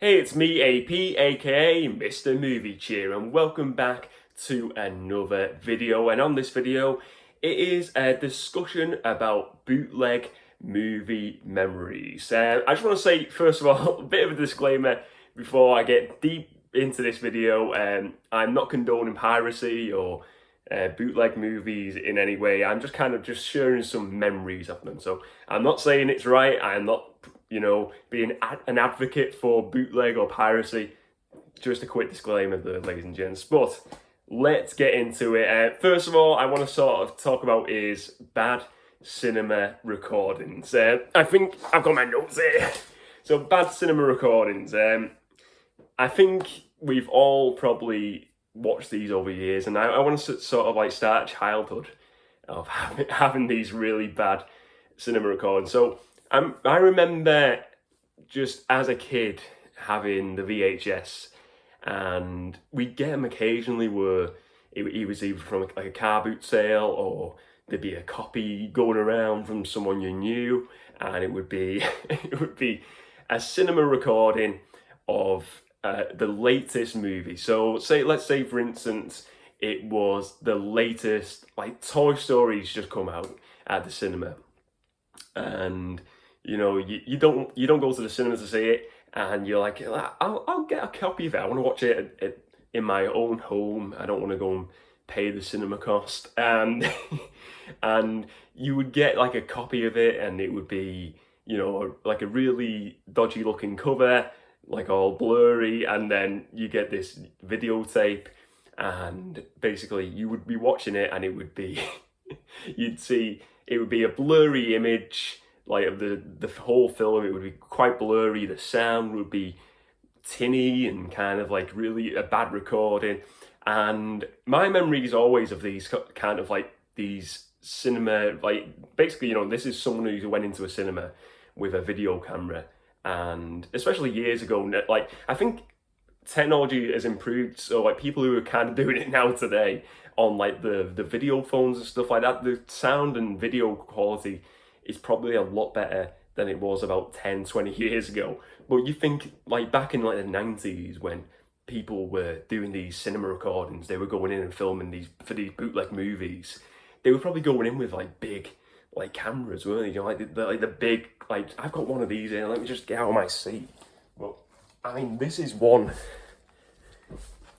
Hey, it's me, AP, aka Mr. Movie Cheer, and welcome back to another video. And on this video, it is a discussion about bootleg movie memories. I just want to say, first of all, a bit of a disclaimer before I get deep into this video. I'm not condoning piracy or bootleg movies in any way. I'm just kind of just sharing some memories of them. So I'm not saying it's right. I'm not being an advocate for bootleg or piracy. Just a quick disclaimer there, ladies and gents. But let's get into it. First of all, I want to sort of talk about is bad cinema recordings. I think I've got my notes here. So bad cinema recordings. I think we've all probably watched these over years, and I want to sort of like start childhood of having these really bad cinema recordings. So I remember just as a kid having the VHS, and we'd get them occasionally where it was either from like a car boot sale, or there'd be a copy going around from someone you knew, and it would be a cinema recording of the latest movie. So let's say for instance it was the latest, like Toy Story's just come out at the cinema, and you don't go to the cinema to see it, and you're like, I'll get a copy of it. I want to watch it in my own home. I don't want to go and pay the cinema cost. And you would get like a copy of it, and it would be like a really dodgy looking cover, like all blurry, and then you get this videotape, and basically you would be watching it, and it would be you'd see it would be a blurry image. Like of the whole film, it would be quite blurry. The sound would be tinny and kind of like really a bad recording. And my memories always of these kind of like these cinema, like basically, this is someone who went into a cinema with a video camera, and especially years ago, like I think technology has improved. So like people who are kind of doing it now today on like the video phones and stuff like that, the sound and video quality is probably a lot better than it was about 10, 20 years ago. But you think like back in like the 90s, when people were doing these cinema recordings, they were going in and filming these for these bootleg movies. They were probably going in with like big like cameras, weren't they? Like the big, like I've got one of these here. Let me just get out of my seat. Well, I mean, this is one.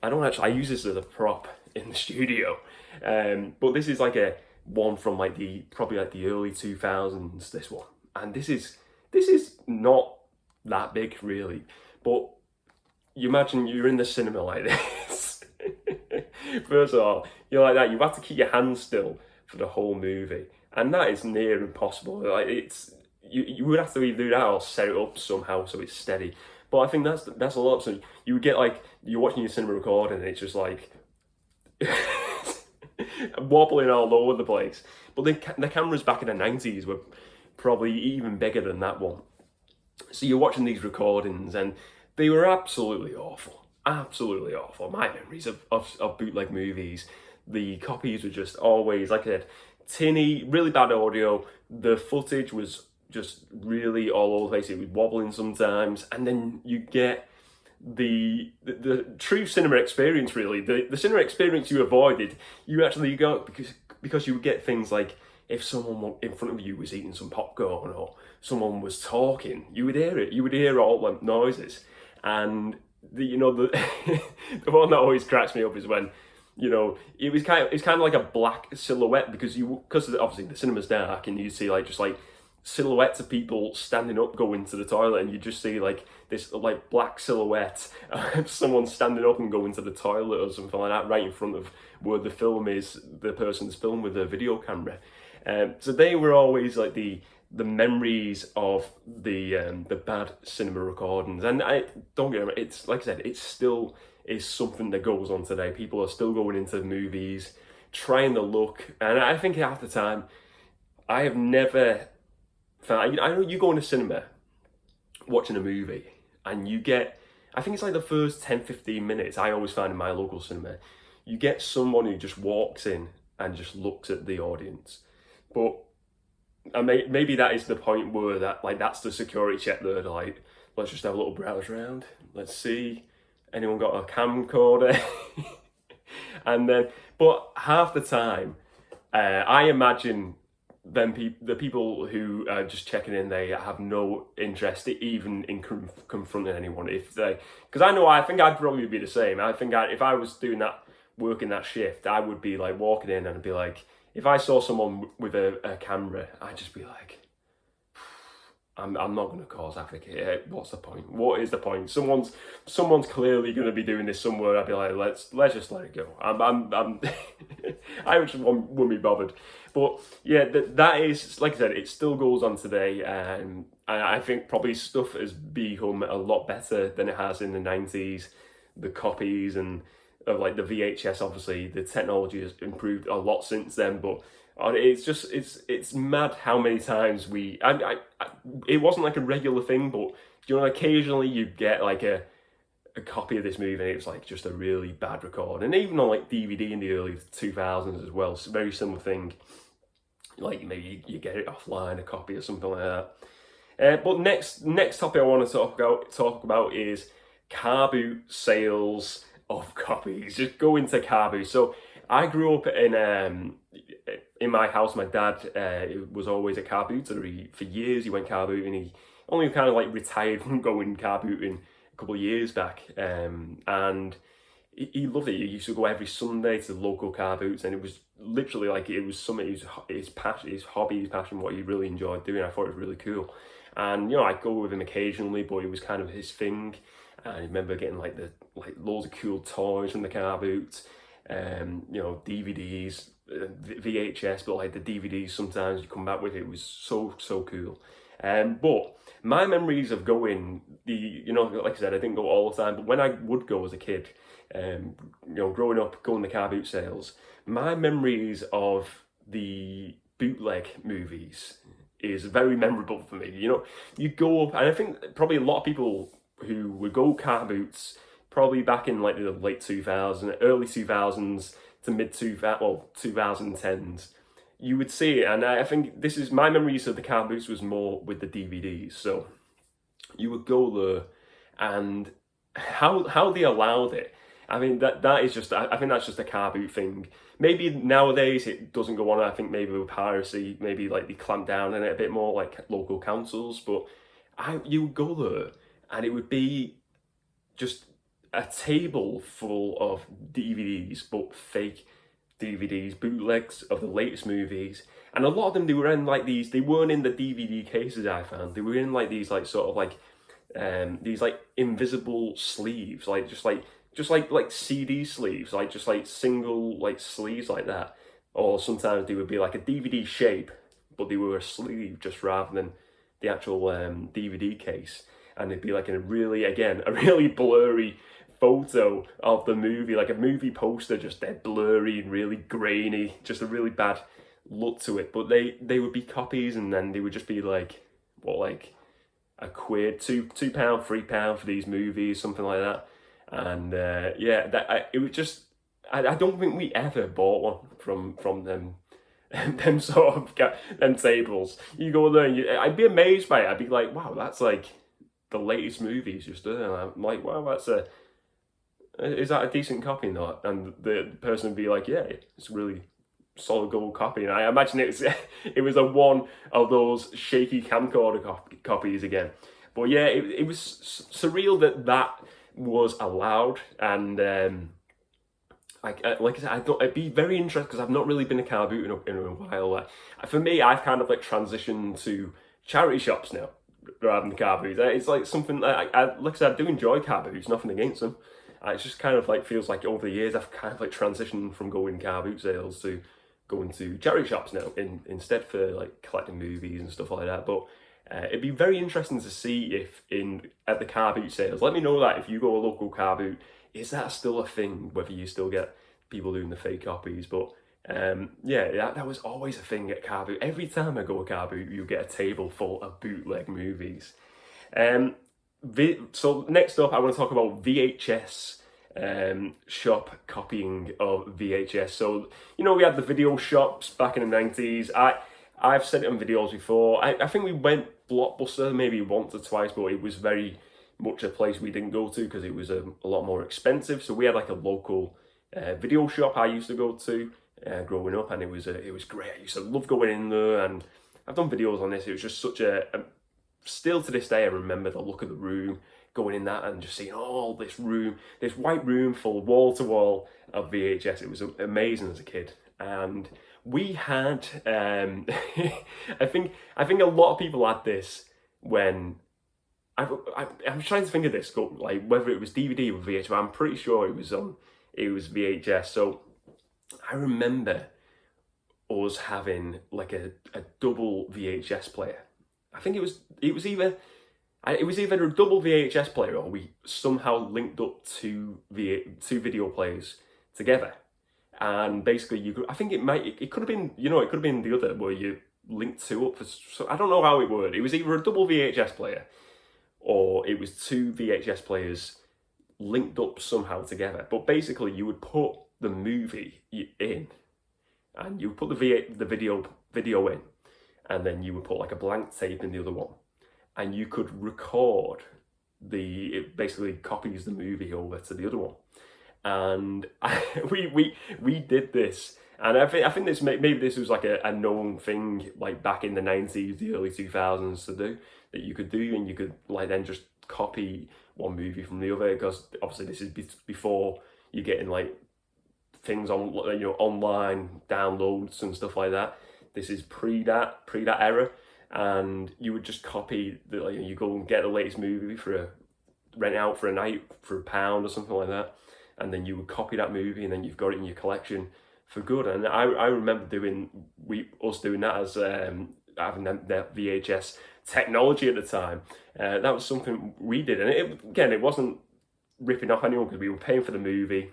I use this as a prop in the studio, but this is like a one from like probably the early 2000s, this one, and this is not that big really, but you imagine you're in the cinema like this. First of all, you're like that, you have to keep your hands still for the whole movie, and that is near impossible. Like you would have to either do that or set it up somehow so it's steady. But I think that's a lot. So you would get like, you're watching your cinema recording and it's just like wobbling all over the place. But the cameras back in the 90s were probably even bigger than that one. So you're watching these recordings and they were absolutely awful. Absolutely awful. My memories of bootleg movies, the copies were just always, like I said, tinny, really bad audio. The footage was just really all over the place. It was wobbling sometimes. And then you get the true cinema experience, really. The cinema experience you avoided, you actually got because you would get things like, if someone in front of you was eating some popcorn or someone was talking, you would hear it. You would hear all the noises. And the one that always cracks me up is when it's kind of like a black silhouette, because obviously the cinema's dark, and you see like just like silhouettes of people standing up going to the toilet, and you just see like this like black silhouette of someone standing up and going to the toilet or something like that, right in front of where the film is, the person's filmed with a video camera. So they were always like the memories of the bad cinema recordings. And I don't get me wrong, it's like I said, it still is something that goes on today. People are still going into movies trying the look, and I think at the time I have never found, I know you go in a cinema watching a movie and you get, I think it's like the first 10-15 minutes, I always find in my local cinema, you get someone who just walks in and just looks at the audience. But maybe that is the point where that's the security check there, like let's just have a little browse around. Let's see, anyone got a camcorder? And then, but half the time, I imagine the people who are just checking in, they have no interest even in confronting anyone. If they, because I think I'd probably be the same. I think if I was doing that, working that shift, I would be like walking in and I'd be like, if I saw someone with a camera, I'd just be like, I'm not going to cause havoc here. What's the point? What is the point? Someone's clearly going to be doing this somewhere. I'd be like, let's just let it go. I just wouldn't be bothered. But yeah, that is, like I said, it still goes on today, and I think probably stuff has become a lot better than it has in the 90s. The copies and of like the VHS, obviously the technology has improved a lot since then, but it's just it's mad how many times it wasn't like a regular thing, but occasionally you'd get like a copy of this movie and it was like just a really bad record. And even on like DVD in the early 2000s as well, it's a very similar thing. Like maybe you get it offline, a copy or something like that. But next topic I want to talk about is car boot sales of copies. Just go into car boots. So I grew up in my house. My dad was always a car booter. For years he went car booting. He only kind of like retired from going car booting a couple of years back, and he loved it. He used to go every Sunday to the local car boots, and it was literally like it was something, his passion, his hobby, his passion, what he really enjoyed doing. I thought it was really cool, and I'd go with him occasionally, but it was kind of his thing. And I remember getting like loads of cool toys from the car boot, DVDs, VHS, but like the DVDs sometimes you come back with, it was so cool. But my memories of going, like I said, I didn't go all the time, but when I would go as a kid, growing up, going to car boot sales, my memories of the bootleg movies is very memorable for me. You go up, and I think probably a lot of people who would go car boots probably back in like the late 2000s, early 2000s to mid 2010s, you would see it. And I think this is my memories of the car boots was more with the DVDs. So you would go there, and how they allowed it, I mean, that is just, I think that's just a car boot thing. Maybe nowadays it doesn't go on. I think maybe with piracy, maybe like they clamp down on it a bit more, like local councils. But you would go there, and it would be just a table full of DVDs, but fake DVDs, bootlegs of the latest movies. And a lot of them, they were in like these, they weren't in the DVD cases I found. They were in like these like sort of like, these like invisible sleeves, like just like CD sleeves, like just like single like sleeves like that. Or sometimes they would be like a DVD shape, but they were a sleeve just rather than the actual DVD case. And it'd be like a really blurry photo of the movie, like a movie poster, just dead blurry and really grainy, just a really bad look to it. But they would be copies, and then they would just be like, like a quid, £2, £3 for these movies, something like that. And it was just, I don't think we ever bought one from them. Them sort of them tables. You go there, and I'd be amazed by it. I'd be like, wow, that's like the latest movies just there. And I'm like, wow, is that a decent copy or not? And the person would be like, yeah, it's a really solid gold copy. And I imagine it was a one of those shaky camcorder copies again. But yeah, it was surreal that was allowed. And like I said, I'd be very interested, because I've not really been a car boot in a while. For me, I've kind of like transitioned to charity shops now rather than car boots. It's like something like I said, I do enjoy car boots, nothing against them. It's just kind of like feels like over the years I've kind of like transitioned from going car boot sales to going to charity shops now instead for like collecting movies and stuff like that. But it'd be very interesting to see if at the car boot sales, let me know that if you go a local car boot, is that still a thing, whether you still get people doing the fake copies. But that was always a thing at car boot. Every time I go to car boot, you get a table full of bootleg movies. So next up, I want to talk about VHS shop copying of VHS. So, we had the video shops back in the 90s. I've said it on videos before. I think we went Blockbuster maybe once or twice, but it was very much a place we didn't go to because it was a lot more expensive. So we had like a local video shop I used to go to growing up, and it was great. I used to love going in there, and I've done videos on this. It was just such still to this day I remember the look of the room, going in that and just seeing all this room, this white room full wall to wall of VHS. It was amazing as a kid. And we had I think a lot of people had this when I'm trying to think of this, like whether it was DVD or VHS. I'm pretty sure it was VHS. So I remember us having like a double VHS player. I think it was either a double VHS player, or we somehow linked up two video players together. And basically, it could have been the other where you linked two up. So I don't know how it worked. It was either a double VHS player, or it was two VHS players linked up somehow together. But basically, you would put the movie in, and you would put the video in, and then you would put like a blank tape in the other one, and you could record it basically copies the movie over to the other one. And we did this, and I think maybe this was like a known thing like back in the 90s, the early 2000s to do, that you could do, and you could like then just copy one movie from the other, because obviously this is before you're getting like things on, you know, online downloads and stuff like that. This is pre that era, and you would just copy you go and get the latest movie rent out for a night for £1 or something like that, and then you would copy that movie, and then you've got it in your collection for good. And I remember doing that as having that VHS technology at the time. That was something we did, and it wasn't ripping off anyone because we were paying for the movie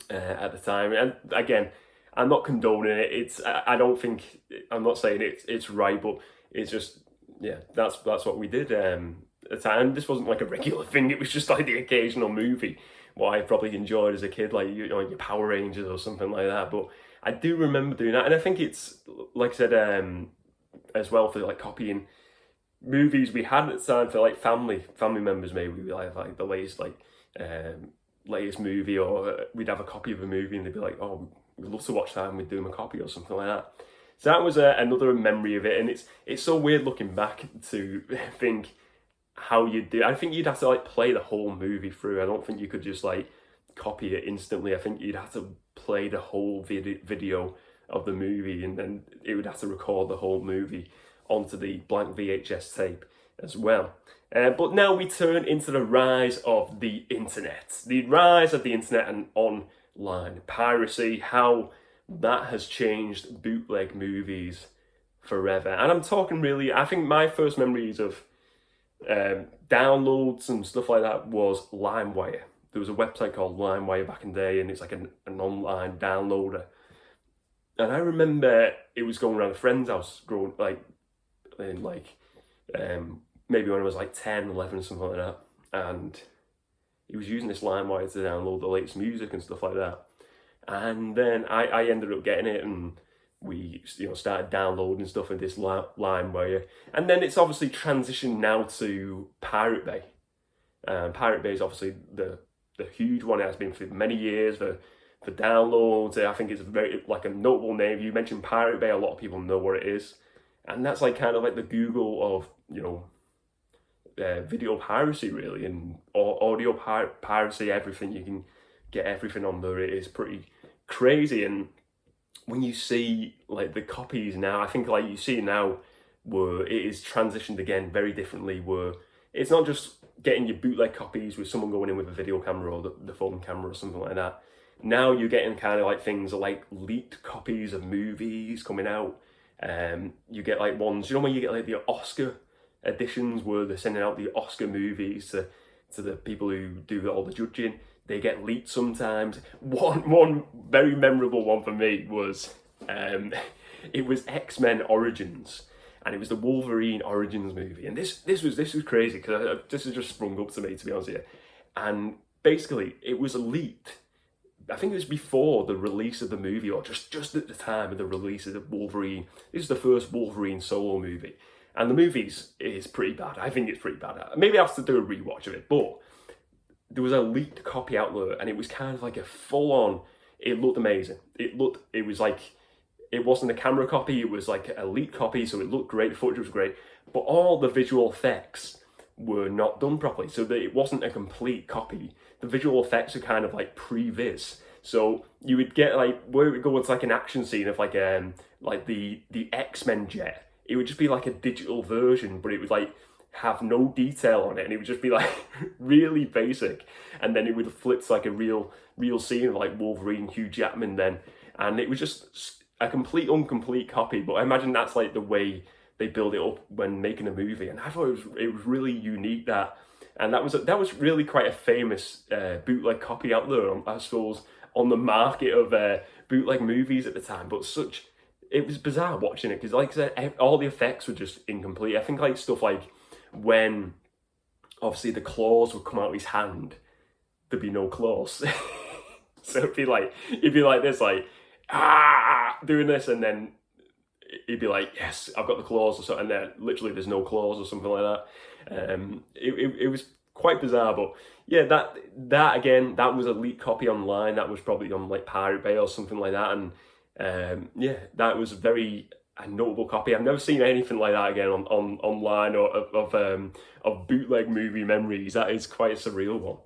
at the time. And again, I'm not condoning it. I'm not saying it's right, but it's just, yeah, that's what we did at the time. This wasn't like a regular thing. It was just like the occasional movie what I probably enjoyed as a kid, like your Power Rangers or something like that. But I do remember doing that, and I think it's, like I said, as well, for like copying movies we had at the time for like family members. Maybe we'd like the latest latest movie, or we'd have a copy of a movie, and they'd be like, "Oh, we'd love to watch that," and we'd do them a copy or something like that. So that was another memory of it, and it's so weird looking back to think how you do. I think you'd have to like play the whole movie through. I don't think you could just like copy it instantly. I think you'd have to play the whole video of the movie, and then it would have to record the whole movie onto the blank VHS tape as well. But now we turn into the rise of the internet. The rise of the internet and online piracy, how that has changed bootleg movies forever. And I'm talking really, I think my first memories of downloads and stuff like that was LimeWire. There was a website called LimeWire back in the day, and it's like an online downloader. And I remember it was going around a friend's house growing maybe when I was like 10, 11, something like that. And he was using this LimeWire to download the latest music and stuff like that. And then I ended up getting it, and we started downloading stuff in this LimeWire. And then it's obviously transitioned now to Pirate Bay. Pirate Bay is obviously the huge one. It has been for many years for downloads. I think it's very like a notable name. If you mention Pirate Bay, a lot of people know what it is. And that's like kind of like the Google of, video piracy, really, and audio piracy, everything. You can get everything on there. It is pretty crazy. And when you see like the copies now, I think like you see now where it is transitioned again very differently, where it's not just getting your bootleg copies with someone going in with a video camera or the phone camera or something like that. Now you're getting kind of like things like leaked copies of movies coming out. You get like ones, when you get like the Oscar editions where they're sending out the Oscar movies to the people who do all the judging. They get leaked sometimes. One very memorable one for me was it was X-Men Origins, and it was the Wolverine Origins movie. And this was crazy, because this has just sprung up to me, to be honest with you. And basically it was leaked. I think it was before the release of the movie, or just at the time of the release of the Wolverine. This is the first Wolverine solo movie. And the movies is pretty bad. I think it's pretty bad. Maybe I have to do a rewatch of it, but there was a leaked copy out there, and it was kind of like a full-on. It looked amazing. It was like, it wasn't a camera copy. It was like a leaked copy, so it looked great. The footage was great, but all the visual effects were not done properly, so that it wasn't a complete copy. The visual effects are kind of like pre-vis, so you would get like where it would go into like an action scene of like the X-Men jet. It would just be like a digital version, but it would like have no detail on it, and it would just be like really basic. And then it would flip to like a real scene of like Wolverine, Hugh Jackman then, and it was just a complete incomplete copy. But I imagine that's like the way they build it up when making a movie, and I thought it was really unique that, and that was really quite a famous bootleg copy out there, I suppose, on the market of bootleg movies at the time. But it was bizarre watching it, because like I said, all the effects were just incomplete. I think like stuff like when obviously the claws would come out of his hand, there'd be no claws. So it'd be like this, like doing this, and then he'd be like, yes, I've got the claws or something, and then literally there's no claws or something like that. It was quite bizarre, but yeah, that again, that was a leaked copy online. That was probably on like Pirate Bay or something like that, and yeah, that was a notable copy. I've never seen anything like that again on online or of Bootleg Movie Memories. That is quite a surreal one.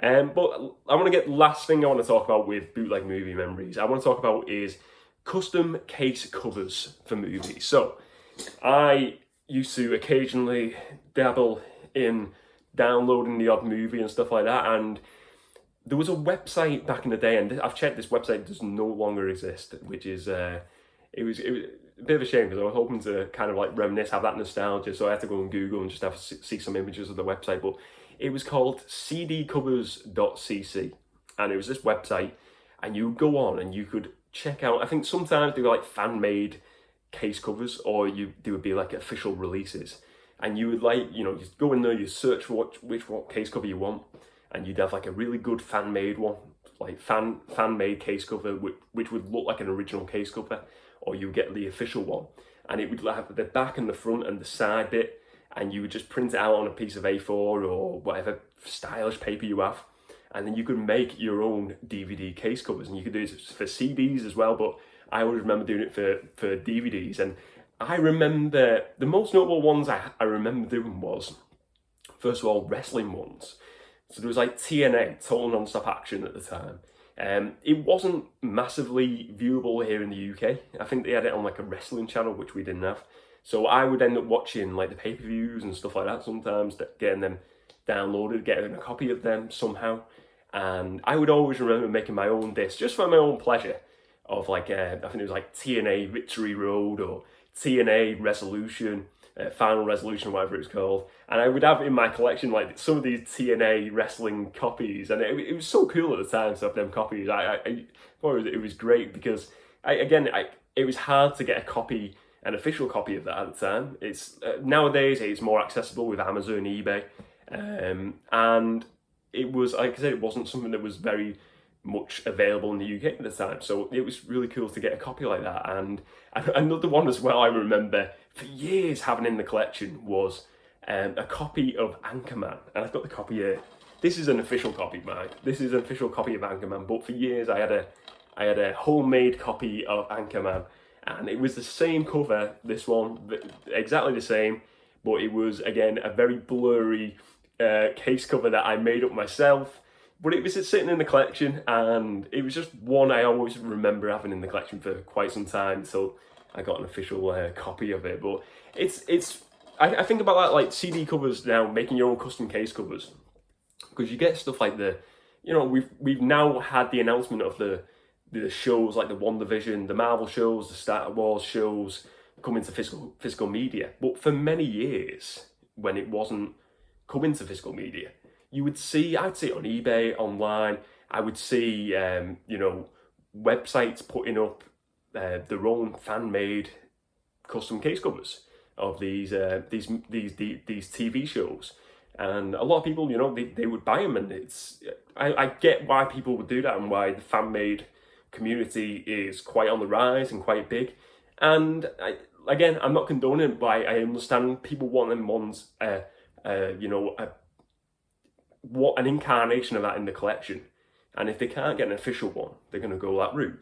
But I want to get the last thing I want to talk about with Bootleg Movie Memories. I want to talk about is custom case covers for movies. So I used to occasionally dabble in downloading the odd movie and stuff like that, and there was a website back in the day, and I've checked, this website does no longer exist, which is it was a bit of a shame, because I was hoping to kind of like reminisce, have that nostalgia, so I had to go on Google and just have to see some images of the website. But it was called cdcovers.cc, and it was this website, and you would go on and you could check out, I think sometimes they were like fan-made case covers, or they would be like official releases, and you would like, you just go in there, you search for what case cover you want, and you'd have like a really good fan-made one, like fan-made case cover, which would look like an original case cover, or you would get the official one, and it would have the back and the front and the side bit, and you would just print it out on a piece of A4 or whatever stylish paper you have, and then you could make your own DVD case covers, and you could do it for CDs as well, but I always remember doing it for DVDs. And I remember the most notable ones I remember doing was, first of all, wrestling ones. So there was like TNA, Total Non-Stop Action at the time. It wasn't massively viewable here in the UK. I think they had it on like a wrestling channel, which we didn't have. So I would end up watching like the pay-per-views and stuff like that sometimes, getting them downloaded, getting a copy of them somehow. And I would always remember making my own disc, just for my own pleasure, of like, I think it was like TNA Victory Road or TNA Resolution, Final Resolution, whatever it's called. And I would have in my collection like some of these TNA wrestling copies, and it was so cool at the time to have them copies. I thought it was great, because it was hard to get a copy, an official copy of that at the time. It's nowadays it's more accessible with Amazon, eBay, and it was, like I said, it wasn't something that was very much available in the UK at the time, so it was really cool to get a copy like that. And another one as well I remember for years having in the collection was a copy of Anchorman, and I've got the copy here. This is an official copy, Mike. This is an official copy of Anchorman, but for years I had a homemade copy of Anchorman, and it was the same cover, this one, exactly the same, but it was, again, a very blurry case cover that I made up myself. But it was sitting in the collection, and it was just one I always remember having in the collection for quite some time until I got an official copy of it. But I think about that, like CD covers now, making your own custom case covers, because you get stuff like we've now had the announcement of the shows like the WandaVision, the Marvel shows, the Star Wars shows coming to physical media. But for many years, when it wasn't coming to physical media, I'd see it on eBay, online. I would see, websites putting up their own fan-made custom case covers of these TV shows, and a lot of people, they would buy them, and I get why people would do that and why the fan-made community is quite on the rise and quite big. And again, I'm not condoning it, but I understand people want them ones, you know, what an incarnation of that in the collection. And if they can't get an official one, they're going to go that route.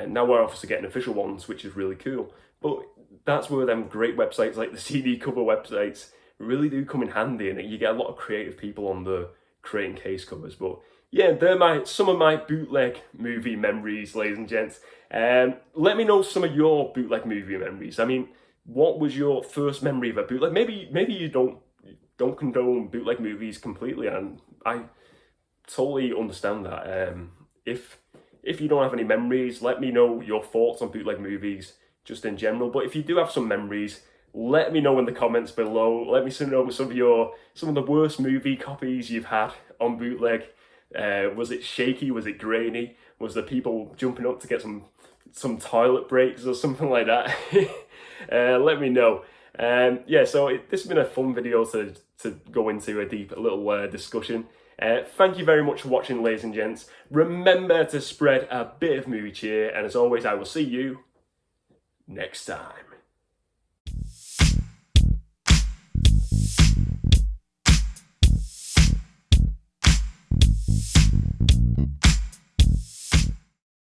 Now we're obviously getting official ones, which is really cool. But that's where them great websites like the CD cover websites really do come in handy, and you get a lot of creative people on the creating case covers. But yeah, they're some of my bootleg movie memories, ladies and gents. Let me know some of your bootleg movie memories. I mean, what was your first memory of a bootleg? Maybe you don't condone bootleg movies completely, and I totally understand that. If you don't have any memories, let me know your thoughts on bootleg movies just in general. But if you do have some memories, let me know in the comments below. Let me know some of the worst movie copies you've had on bootleg. Was it shaky? Was it grainy? Was there people jumping up to get some toilet breaks or something like that? Let me know. Yeah, so this has been a fun video to go into a deep little discussion. Thank you very much for watching, ladies and gents. Remember to spread a bit of movie cheer, and as always, I will see you next time.